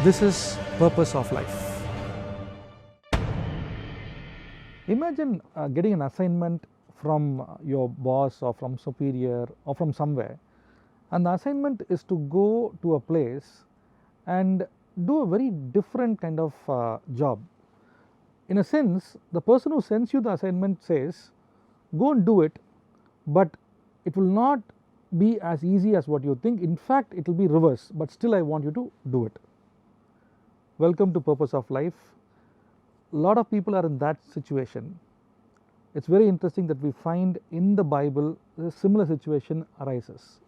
This is purpose of life. Imagine getting an assignment from your boss or from superior or from somewhere, and the assignment is to go to a place and do a very different kind of job. In a sense, the person who sends you the assignment says, go and do it, but it will not be as easy as what you think. In fact, it will be reverse, but still I want you to do it. Welcome to Purpose of Life. A lot of people are in that situation. It's very interesting that we find in the Bible a similar situation arises.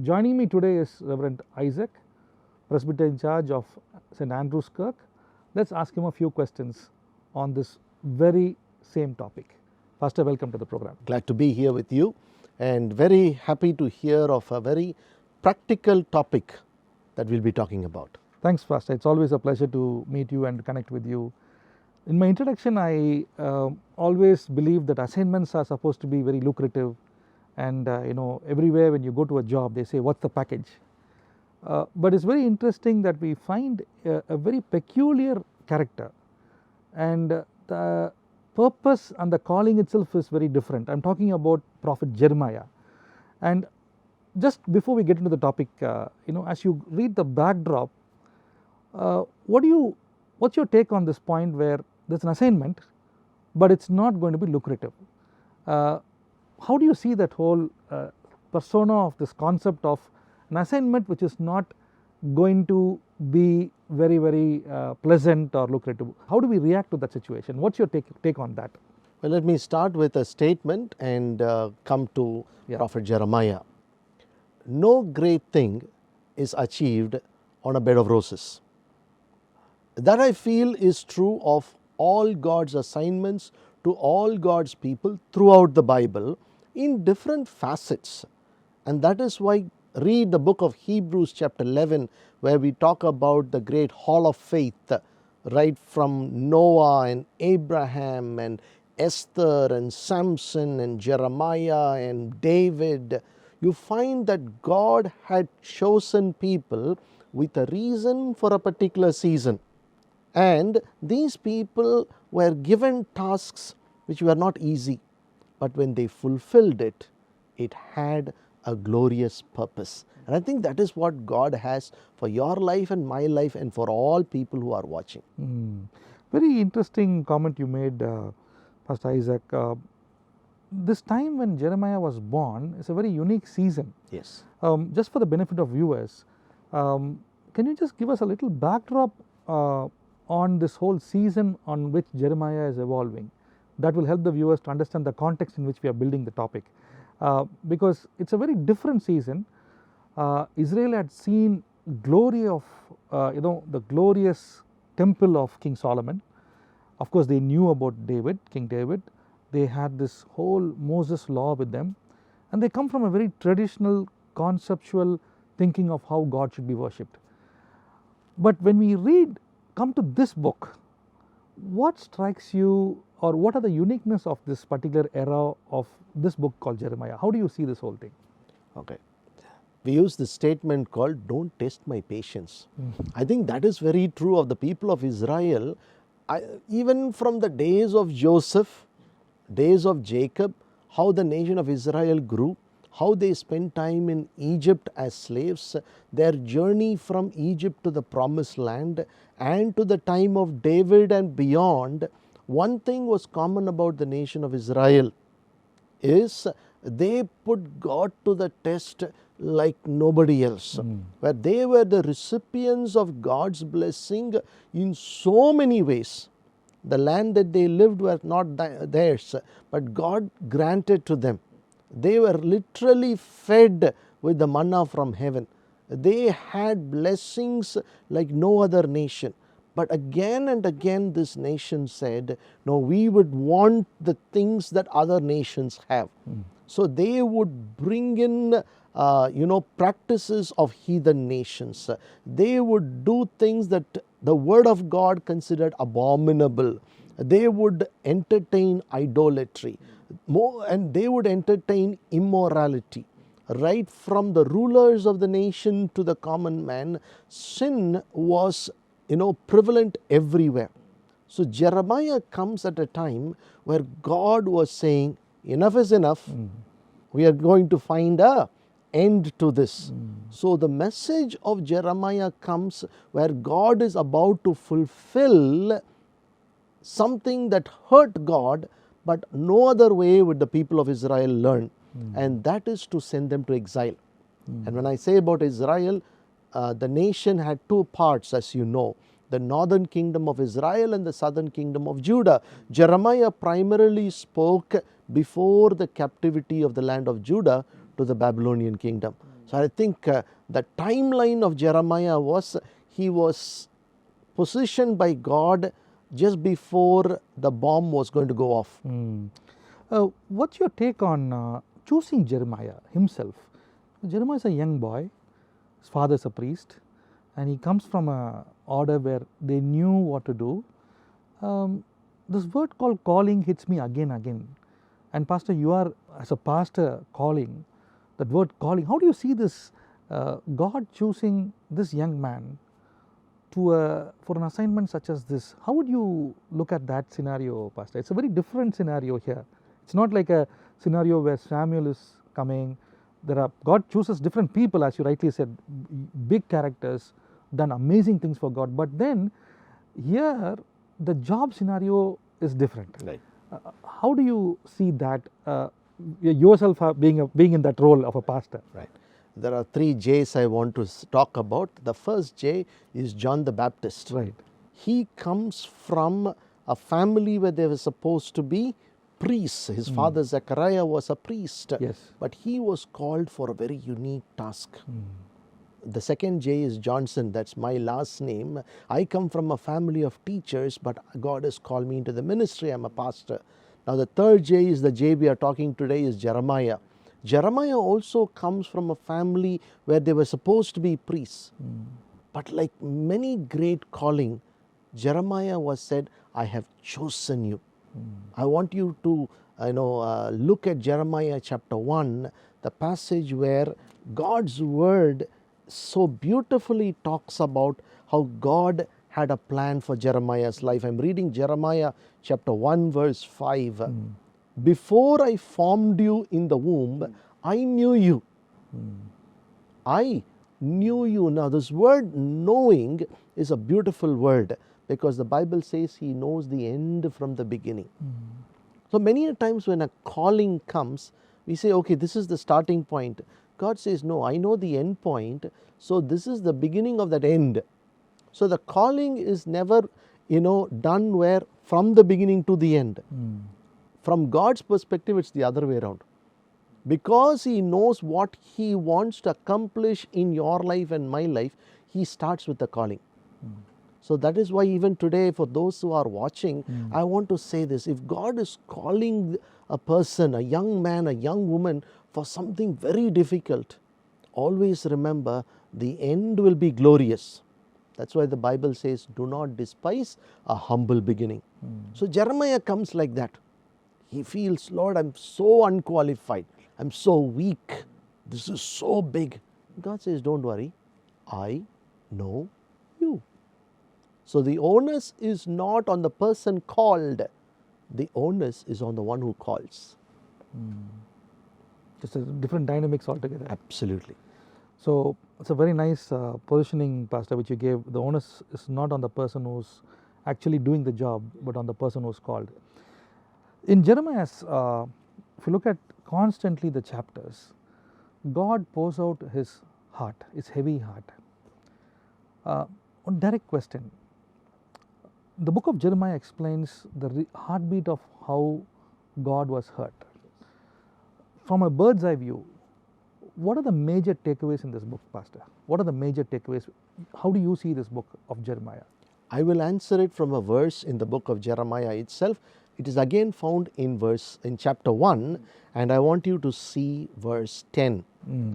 Joining me today is Reverend Isaac, Presbyter in charge of St. Andrew's Kirk. Let's ask him a few questions on this very same topic. Pastor, welcome to the program. Glad to be here with you and very happy to hear of a very practical topic that we'll be talking about. Thanks, Pastor. It's always a pleasure to meet you and connect with you. In my introduction, I always believe that assignments are supposed to be very lucrative, and everywhere when you go to a job, they say, "What's the package?" But it's very interesting that we find a very peculiar character, and the purpose and the calling itself is very different. I'm talking about Prophet Jeremiah. And just before we get into the topic, as you read the backdrop, what's your take on this point where there's an assignment, but it's not going to be lucrative? How do you see that whole persona of this concept of an assignment which is not going to be very, very pleasant or lucrative? How do we react to that situation? What's your take on that? Well, let me start with a statement and come to Prophet Jeremiah. No great thing is achieved on a bed of roses. That I feel is true of all God's assignments to all God's people throughout the Bible in different facets. And that is why read the book of Hebrews chapter 11, where we talk about the great hall of faith, right from Noah and Abraham and Esther and Samson and Jeremiah and David. You find that God had chosen people with a reason for a particular season. And these people were given tasks which were not easy, but when they fulfilled it, it had a glorious purpose. And I think that is what God has for your life and my life and for all people who are watching. Very interesting comment you made, Pastor Isaac. This time when Jeremiah was born is a very unique season. Yes. Just for the benefit of viewers, can you just give us a little backdrop on this whole season on which Jeremiah is evolving? That will help the viewers to understand the context in which we are building the topic. Because it's a very different season. Israel had seen glory of, the glorious temple of King Solomon. Of course, they knew about David, King David. They had this whole Moses law with them. And they come from a very traditional, conceptual thinking of how God should be worshipped. But when we come to this book, what strikes you, or what are the uniqueness of this particular era of this book called Jeremiah? How do you see this whole thing? Okay. We use the statement called, "Don't test my patience." I think that is very true of the people of Israel. Even from the days of Joseph, days of Jacob, how the nation of Israel grew, how they spent time in Egypt as slaves, their journey from Egypt to the promised land, and to the time of David and beyond. One thing was common about the nation of Israel is they put God to the test like nobody else, where they were the recipients of God's blessing in so many ways. The land that they lived was not theirs, but God granted to them. They were literally fed with the manna from heaven. They had blessings like no other nation. But again and again this nation said, no, we would want the things that other nations have. So they would bring in practices of heathen nations. They would do things that the word of God considered abominable. They would entertain idolatry, and they would entertain immorality. Right from the rulers of the nation to the common man, sin was prevalent everywhere. So Jeremiah comes at a time where God was saying, enough is enough. We are going to find a end to this. So the message of Jeremiah comes where God is about to fulfill something that hurt God, but no other way would the people of Israel learn, and that is to send them to exile. And when I say about Israel, the nation had two parts, as you know, the northern kingdom of Israel and the southern kingdom of Judah. Jeremiah primarily spoke before the captivity of the land of Judah to the Babylonian kingdom. So I think the timeline of Jeremiah was, he was positioned by God just before the bomb was going to go off. What's your take on choosing Jeremiah himself? Jeremiah is a young boy, his father is a priest, and he comes from an order where they knew what to do. This word called calling hits me again. And Pastor, you are, as a pastor, calling, that word calling, how do you see this God choosing this young man for an assignment such as this? How would you look at that scenario, Pastor? It's a very different scenario here. It's not like a scenario where Samuel is coming. God chooses different people, as you rightly said, big characters, done amazing things for God. But then here the job scenario is different. Right. How do you see that yourself being in that role of a pastor? Right. There are 3 J's I want to talk about. The first J is John the Baptist. Right. He comes from a family where they were supposed to be priests. His father Zechariah was a priest. Yes. But he was called for a very unique task. The second J is Johnson, that's my last name. I come from a family of teachers, but God has called me into the ministry. I'm a pastor. Now the third J is the J we are talking today, is Jeremiah. Jeremiah also comes from a family where they were supposed to be priests. But like many great calling, Jeremiah was said, I have chosen you. I want you to look at Jeremiah chapter 1, the passage where God's word so beautifully talks about how God had a plan for Jeremiah's life. I'm reading Jeremiah chapter 1 verse 5. Before I formed you in the womb, I knew you. I knew you. Now this word knowing is a beautiful word, because the Bible says he knows the end from the beginning. So many a times when a calling comes, we say, okay, this is the starting point. God says, no, I know the end point, so this is the beginning of that end. So the calling is never, done where from the beginning to the end. From God's perspective, it's the other way around. Because he knows what he wants to accomplish in your life and my life, he starts with the calling. So that is why even today, for those who are watching, I want to say this. If God is calling a person, a young man, a young woman, for something very difficult, always remember the end will be glorious. That's why the Bible says, do not despise a humble beginning. So Jeremiah comes like that. He feels, Lord, I'm so unqualified. I'm so weak. This is so big. God says, don't worry. I know you. So the onus is not on the person called. The onus is on the one who calls. Just a different dynamics altogether. Absolutely. So it's a very nice positioning, Pastor, which you gave. The onus is not on the person who's actually doing the job, but on the person who's called. In Jeremiah's, if you look at constantly the chapters, God pours out his heart, his heavy heart. One direct question. The book of Jeremiah explains the heartbeat of how God was hurt. From a bird's eye view, what are the major takeaways in this book, Pastor? What are the major takeaways? How do you see this book of Jeremiah? I will answer it from a verse in the book of Jeremiah itself. It is again found in chapter 1, and I want you to see verse 10.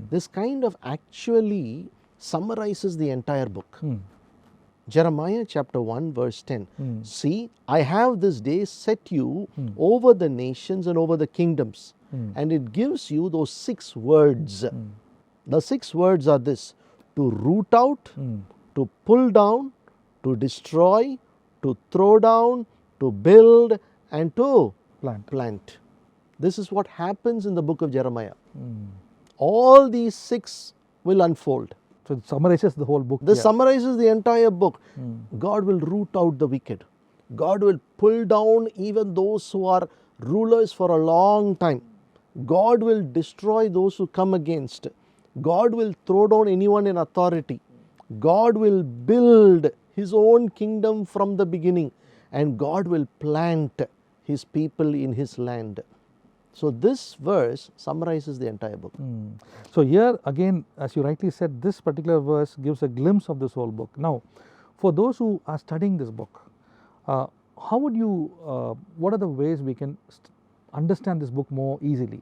This kind of actually summarizes the entire book. Jeremiah chapter 1 verse 10. See, I have this day set you over the nations and over the kingdoms. And it gives you those 6 words. The 6 words are this: to root out, to pull down, to destroy, to throw down, to build, and to Plant. This is what happens in the book of Jeremiah. All these 6 will unfold. So it summarizes the whole book. This summarizes the entire book. God will root out the wicked. God will pull down even those who are rulers for a long time. God will destroy those who come against. God will throw down anyone in authority. God will build His own kingdom from the beginning, and God will plant His people in His land. So this verse summarizes the entire book. So here again, as you rightly said, this particular verse gives a glimpse of this whole book. Now, for those who are studying this book, how would you, what are the ways we can understand this book more easily?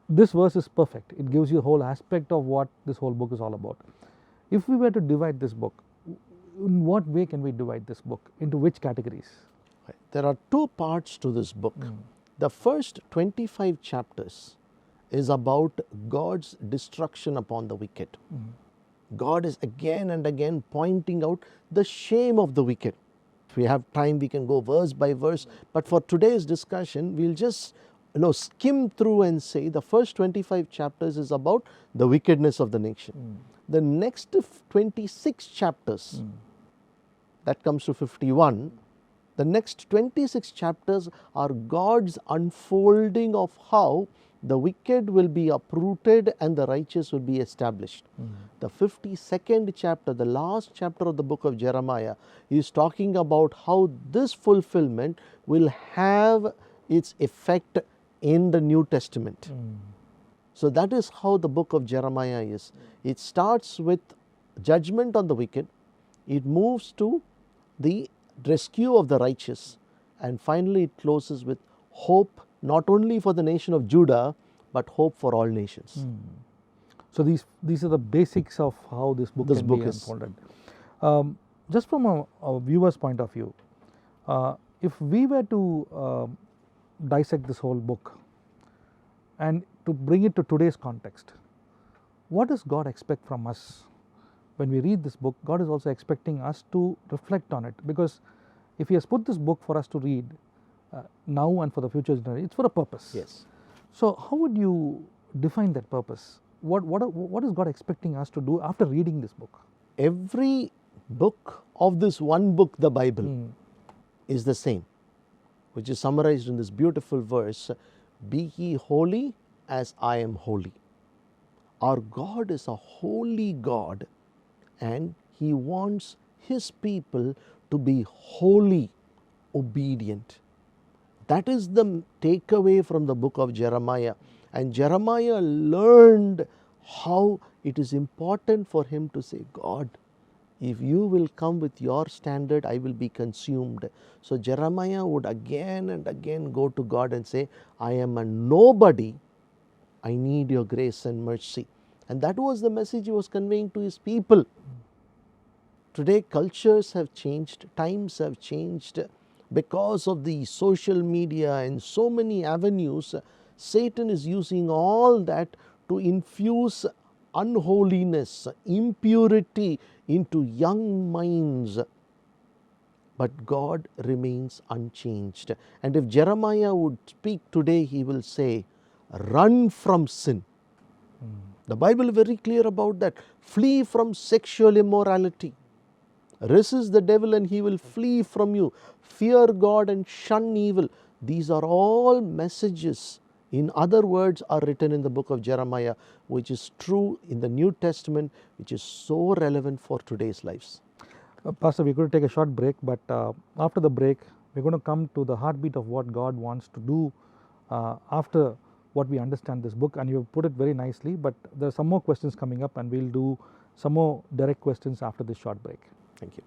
This verse is perfect. It gives you a whole aspect of what this whole book is all about. If we were to divide this book, in what way can we divide this book? Into which categories? There are 2 parts to this book. The first 25 chapters is about God's destruction upon the wicked. God is again and again pointing out the shame of the wicked. If we have time, we can go verse by verse, but for today's discussion, we'll just skim through and say the first 25 chapters is about the wickedness of the nation. The next 26 chapters, that comes to 51, the next 26 chapters are God's unfolding of how the wicked will be uprooted and the righteous will be established. The 52nd chapter, the last chapter of the book of Jeremiah, is talking about how this fulfillment will have its effect in the New Testament. So that is how the book of Jeremiah is. It starts with judgment on the wicked, it moves to the rescue of the righteous, and finally it closes with hope not only for the nation of Judah but hope for all nations. So these are the basics of how this book can be unfolded. Just from a viewer's point of view, if we were to dissect this whole book and to bring it to today's context, what does God expect from us? When we read this book, God is also expecting us to reflect on it, because if He has put this book for us to read now and for the future generation, it's for a purpose. Yes. So how would you define that purpose? What is God expecting us to do after reading this book? Every book of this one book, the Bible, is the same, which is summarized in this beautiful verse, "Be ye holy as I am holy." Our God is a holy God, and He wants His people to be wholly obedient. That is the takeaway from the book of Jeremiah. And Jeremiah learned how it is important for him to say, God, if you will come with your standard, I will be consumed. So Jeremiah would again and again go to God and say, I am a nobody, I need your grace and mercy. And that was the message he was conveying to his people. Today cultures have changed, times have changed. Because of the social media and so many avenues, Satan is using all that to infuse unholiness, impurity into young minds. But God remains unchanged. And if Jeremiah would speak today, he will say, run from sin. The Bible is very clear about that. Flee from sexual immorality. Resist the devil and he will flee from you. Fear God and shun evil. These are all messages, in other words, are written in the book of Jeremiah, which is true in the New Testament, which is so relevant for today's lives. Pastor, we're going to take a short break, but after the break, we're going to come to the heartbeat of what God wants to do after what we understand this book. And you've put it very nicely, but there are some more questions coming up, and we'll do some more direct questions after this short break. Thank you.